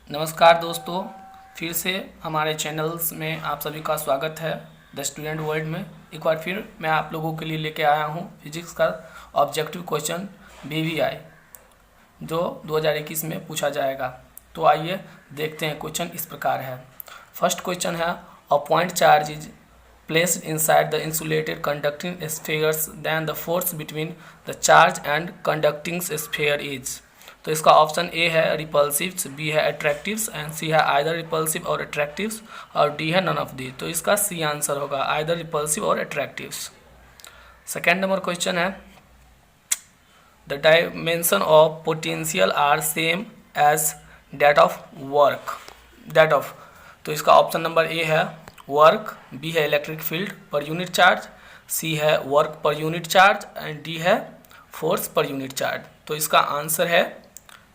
नमस्कार दोस्तों, फिर से हमारे चैनल्स में आप सभी का स्वागत है। द स्टूडेंट वर्ल्ड में एक बार फिर मैं आप लोगों के लिए लेके आया हूँ फिजिक्स का ऑब्जेक्टिव क्वेश्चन BVI जो 2021 में पूछा जाएगा। तो आइए देखते हैं। क्वेश्चन इस प्रकार है। फर्स्ट क्वेश्चन है, a point charge is placed inside the insulated conducting spheres, then the force between the charge and conducting sphere is। तो इसका ऑप्शन ए है रिपल्सिव्स, बी है अट्रैक्टिव्स एंड सी है आइदर रिपल्सिव और अट्रैक्टिव्स और डी है नन ऑफ दी। तो इसका सी आंसर होगा आइदर रिपल्सिव और अट्रैक्टिव्स। सेकेंड नंबर क्वेश्चन है, the dimension of potential are same as that of work. That of, तो इसका ऑप्शन नंबर ए है वर्क, बी है electric field per unit charge, C है work per unit charge and D है force per unit charge. तो इसका answer है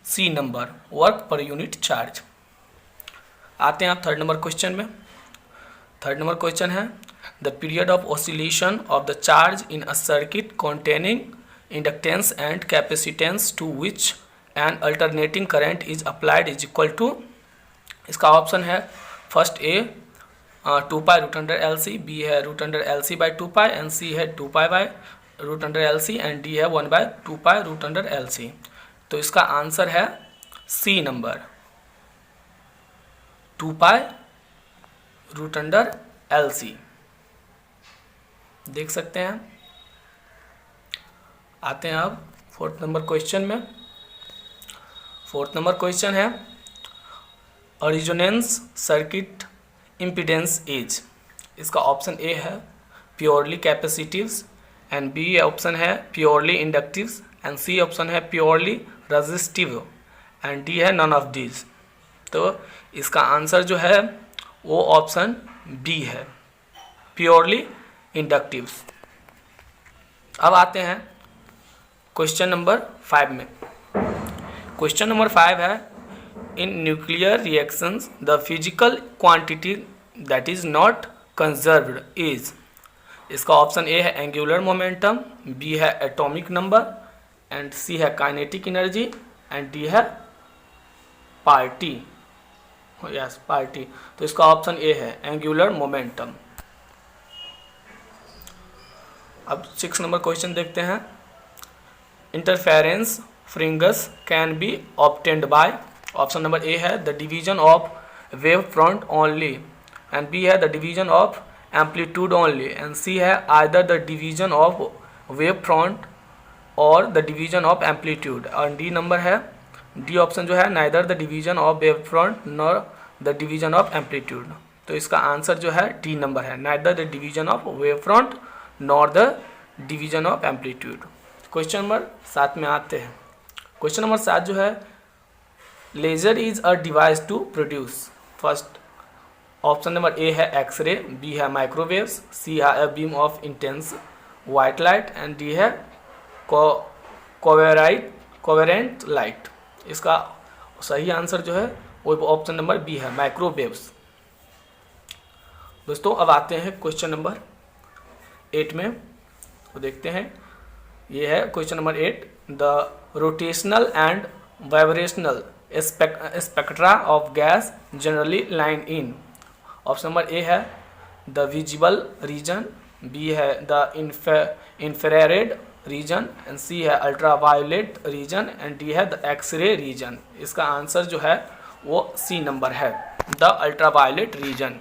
C number, work per unit charge. आते हैं आप थर्ड नंबर क्वेश्चन में। थर्ड नंबर क्वेश्चन है, the period of oscillation of the charge in a circuit containing inductance and capacitance to which an alternating current is applied is equal to. इसका option है first A 2π√LC, B है √LC/2π and C है 2π/√LC and D है 1/2π√LC। तो इसका answer है C number 2π√LC। देख सकते हैं। आते हैं अब फोर्थ नंबर क्वेश्चन में। फोर्थ नंबर क्वेश्चन है, अ रेजोनेंस सर्किट इम्पीडेंस इज। इसका ऑप्शन ए है प्योरली कैपेसिटिव्स एंड बी ऑप्शन है प्योरली इंडक्टिव्स एंड सी ऑप्शन है प्योरली रेजिस्टिव एंड डी है नन ऑफ दीज। तो इसका आंसर जो है वो ऑप्शन बी है प्योरली इंडक्टिव्स। अब आते हैं क्वेश्चन नंबर 5 में। क्वेश्चन नंबर 5 है, in nuclear reactions the physical quantity that is not conserved is। इसका ऑप्शन ए है एंगुलर मोमेंटम, बी है एटॉमिक नंबर एंड सी है काइनेटिक एनर्जी एंड डी है पार्टी। Yes, party. तो इसका option A है angular momentum. अब 6 number question देखते हैं। Interference fringes can be obtained by. Option number A है the division of wave front only and B है the division of amplitude only and C है either the division of wave front और the division of amplitude और D number है D option जो है neither the division of wave front nor the division of amplitude. तो इसका answer जो है डी नंबर है neither the division of wave front nor the division of amplitude. Question number 7 में आते हैं। क्वेश्चन नंबर 7 जो है, laser is a device to produce. First option number A है एक्सरे, बी है माइक्रोवेव्स, सी है a beam of intense white light and D है coherent light. इसका सही आंसर जो है वो ऑप्शन नंबर बी है माइक्रोवेव्स। दोस्तों अब आते हैं क्वेश्चन नंबर 8 में। तो देखते हैं, ये है question number 8, the rotational and vibrational spectra of gas generally line in. Option number A है द विजिबल रीजन, बी है the infrared reason and C है अल्ट्रावायोलेट रीजन एंड डी है द एक्सरे रीजन। इसका answer जो है वो C number है the ultraviolet reason.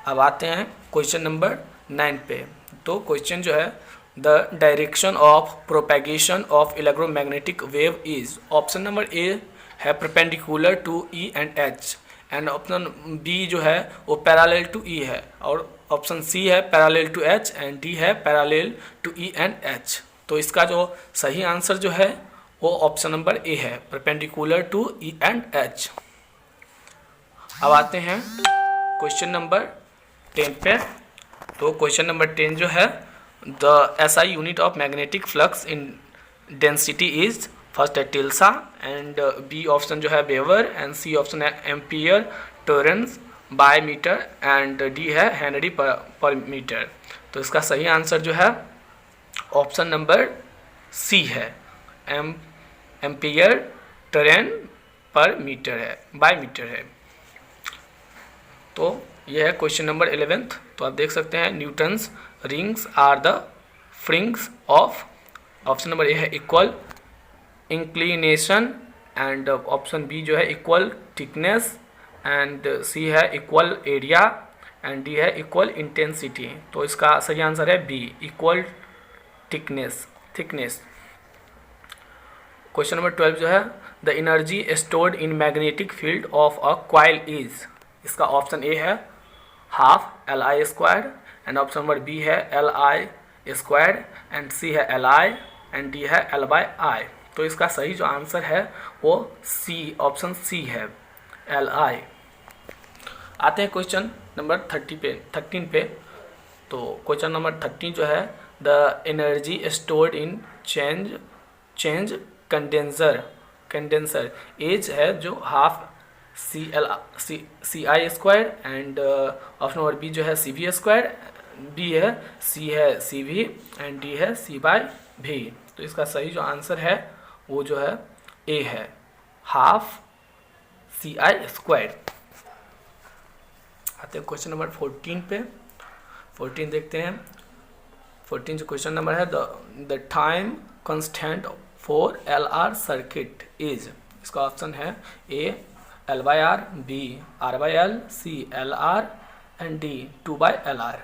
अब आते हैं क्वेश्चन नंबर 9 पे। तो क्वेश्चन जो है, the direction of propagation of electromagnetic wave is। Option number A है perpendicular to E and H and option B जो है वो पैरेलल टू E है और ऑप्शन सी है parallel to H and D है parallel to E and H। तो इसका जो सही आंसर जो है वो ऑप्शन नंबर ए है perpendicular to E and H। अब आते हैं क्वेश्चन नंबर 10 पे। तो क्वेश्चन नंबर 10 जो है, the SI unit of magnetic flux in density is। First है टिल्सा एंड बी ऑप्शन जो है वेबर एंड सी ऑप्शन है ampere turns by metre and D है हेनरी पर मीटर। तो इसका सही आंसर जो है ऑप्शन नंबर सी है एम्पियर टोरेन पर मीटर है, बाय मीटर है। तो यह है क्वेश्चन नंबर 11th। तो आप देख सकते हैं Newton's rings are the fringes of, option number A है equal inclination, and option B जो है इक्वल थिकनेस, एंड सी है इक्वल एरिया, एंड डी है इक्वल इंटेंसिटी। तो इसका सही आंसर है B, equal thickness. Question number 12 जो है the energy stored in magnetic field of a coil is, इसका ऑप्शन ए है half L I square, and option number B है L I square, and C है L I, and D है L by आई। तो इसका सही जो answer है वो सी, ऑप्शन सी है, एल आई। आते हैं क्वेश्चन नंबर 13 पे। तो क्वेश्चन नंबर 13 जो है the energy stored in change condenser as है जो half C I square, and option number B जो है सी वी स्क्वायर, बी है सी वी, एंड डी है सी बाय भी। तो इसका सही जो आंसर है वो जो है ए है, हाफ सी आई स्क्वायर। आते हैं क्वेश्चन नंबर 14 पे। 14 देखते हैं। 14 जो क्वेश्चन नंबर है the time constant for L R circuit is, इसका ऑप्शन है A L by R, B R by L, C L R, and D 2 by L R.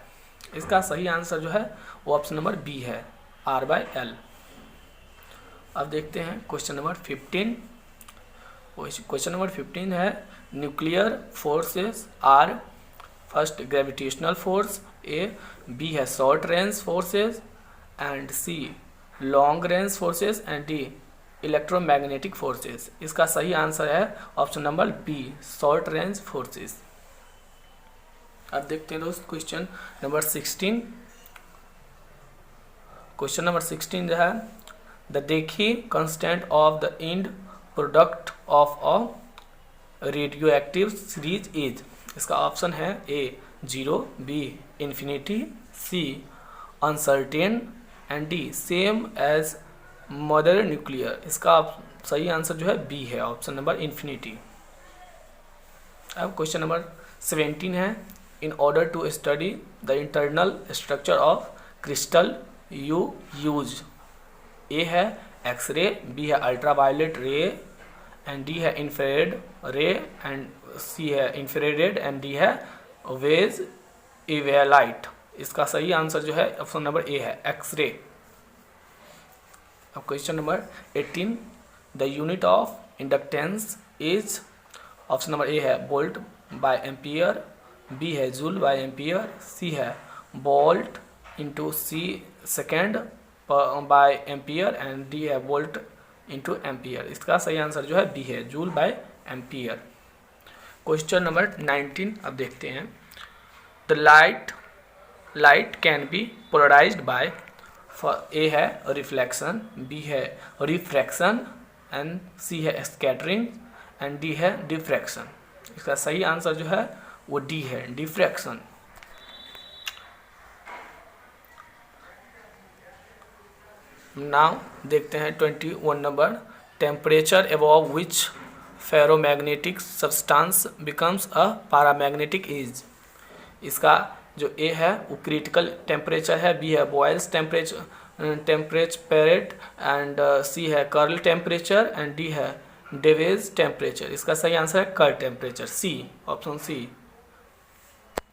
इसका सही आंसर जो है वो ऑप्शन नंबर बी है, R by L. अब देखते हैं क्वेश्चन नंबर 15। क्वेश्चन नंबर 15 है nuclear forces are, first gravitational force, A B है short range forces, and C long range forces, and D electromagnetic forces. इसका सही आंसर है option number B, short range forces. अब देखते हैं दोस्त question number 16। Question number 16 जो है the decay constant of the end product of a radio active series is, इसका ऑप्शन है A 0, B infinity, C uncertain, and D same as mother nuclear. इसका सही आंसर जो है बी है, option number infinity. अब क्वेश्चन नंबर 17 है in order to study the internal structure of crystal you use, A है X ray, B है ultraviolet ray, and D है इंफ्रारेड रे, एंड सी है इंफ्रारेड, एंड डी है veg इवेलाइट। इसका सही answer जो है ऑप्शन नंबर ए है, एक्सरे। अब question number 18 the unit of inductance is, option number A है वोल्ट बाय एम्पियर, बी है जूल बाय एम्पियर, सी है volt into C second by ampere, and D है volt into ampere. इसका सही answer जो है B है, joule by ampere. Question number 19 अब देखते हैं the light can be polarised by, A है रिफ्लेक्शन, बी है रिफ्रैक्शन, एंड सी है स्कैटरिंग, एंड डी है डिफ्रैक्शन। इसका सही आंसर जो है वो डी है, डिफ्रैक्शन। नाउ देखते हैं 21 number temperature above which ferromagnetic substance becomes a paramagnetic is, इसका जो ए है वो क्रिटिकल टेम्परेचर है, बी है बॉयल्स टेम्परेचर, एंड सी है कर्ल टेम्परेचर, एंड डी है डेवेज टेम्परेचर। इसका सही आंसर है curl temperature, C, option C.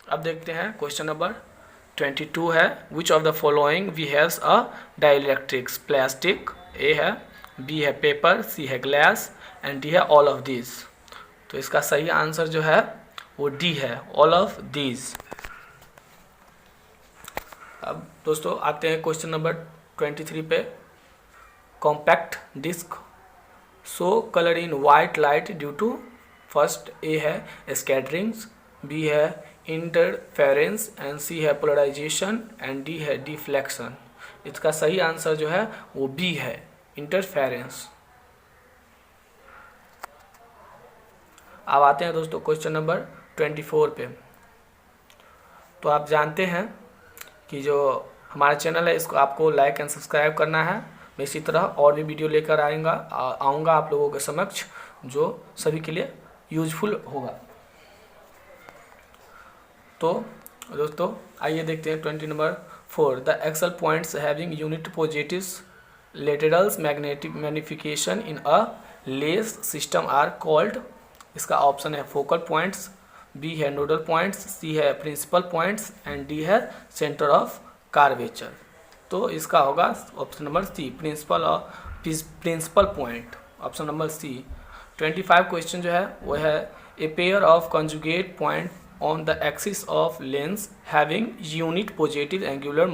अब देखते हैं क्वेश्चन नंबर 22 है which of the following behaves a dielectrics, plastic, A है, बी है पेपर, सी है ग्लास, एंड डी है ऑल ऑफ दीज। तो इसका सही आंसर जो है वो डी है, ऑल ऑफ दीज। अब दोस्तों आते हैं क्वेश्चन नंबर 23 पे। Compact disc show colour in white light due to, first A है स्कैटरिंग्स, बी है इंटरफेरेंस, एंड सी है पोलराइजेशन, एंड डी है डिफ्लेक्शन। इसका सही आंसर जो है वो बी है, इंटरफेरेंस। अब आते हैं दोस्तों क्वेश्चन नंबर 24 पे। तो आप जानते हैं कि जो हमारा चैनल है इसको आपको लाइक एंड सब्सक्राइब करना है। मैं इसी तरह और भी वीडियो लेकर आऊँगा आप लोगों के समक्ष। जो सभी के लिए यूजफुल होगा। तो दोस्तों आइए देखते हैं 20 नंबर 4, the axial points having unit positives laterals magnetic magnification in a lens system are called. इसका ऑप्शन है फोकल पॉइंट्स, बी है नोडल पॉइंट्स, सी है प्रिंसिपल पॉइंट्स एंड डी है सेंटर ऑफ कार्वेचर। तो इसका होगा option number C, principal point, option number C. 25 question जो है वो है a pair of conjugate point on the axis of lens having unit positive angular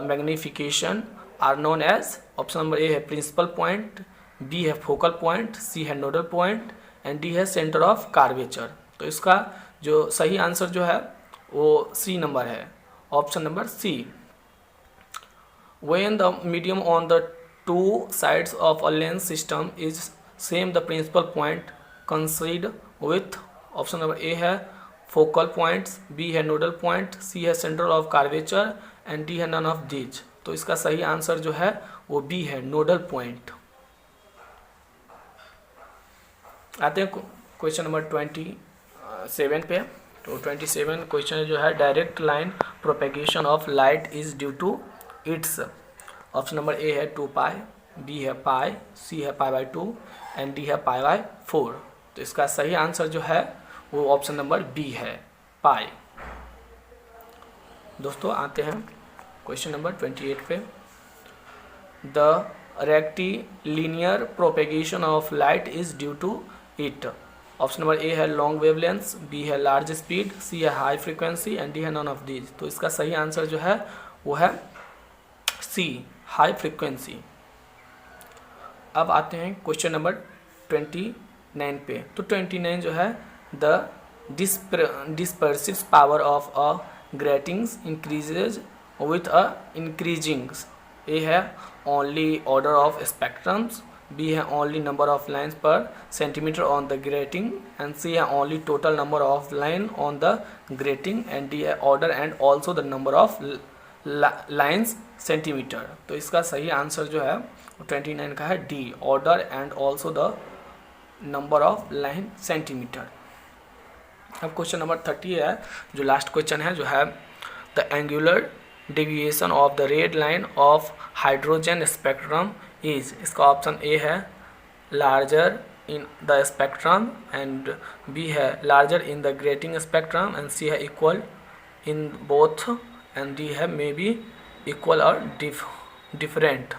magnification are known as. Option number A है principal point, B है focal point, C है nodal point and D है centre of curvature. तो इसका जो सही answer जो है वो सी नंबर है, option number C. When the medium on the two sides of a lens system is same, the principal point coincide with। Option number A है फोकल पॉइंट्स, बी है नोडल पॉइंट, सी है centre of curvature and D है none of these. तो इसका सही answer जो है वो बी है, नोडल पॉइंट। आते हैं क्वेश्चन नंबर 27 पे। तो 27 क्वेश्चन जो है direct line propagation of light is due to its. Option number A है 2 पाई, बी है पाई, सी है पाई बाई 2 एंड डी है पाई बाई 4। तो इसका सही आंसर जो है वो ऑप्शन नंबर बी है, पाई। दोस्तों आते हैं क्वेश्चन नंबर 28 पे। The rectilinear propagation of light is due to it. Option number A है लॉन्ग वेवलेंथ, बी है लार्ज स्पीड, सी है हाई फ्रीक्वेंसी एंड डी है नन ऑफ दीज। तो इसका सही आंसर जो है वो है सी, हाई फ्रीक्वेंसी। अब आते हैं क्वेश्चन नंबर 29 पे। तो 29 जो है the dispersive power of a gratings increases with a increasing. A है only order of spectrums, B है only number of lines per centimetre on the grating and C है only total number of line on the grating and D है order and also the number of lines centimetre. तो इसका सही answer जो है 29 का है D, order and also the number of line centimetre. अब क्वेश्चन नंबर 30 है जो लास्ट क्वेश्चन है, जो है the angular deviation of the red line of hydrogen spectrum is. इसका ऑप्शन ए है larger in the spectrum and B है larger in the grating spectrum and C है equal in both and D है may be equal और different.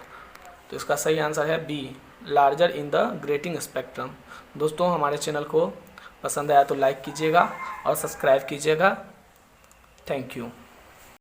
तो इसका सही answer है B, larger in the grating spectrum. दोस्तों हमारे चैनल को पसंद आया तो लाइक कीजिएगा और सब्सक्राइब कीजिएगा। Thank you.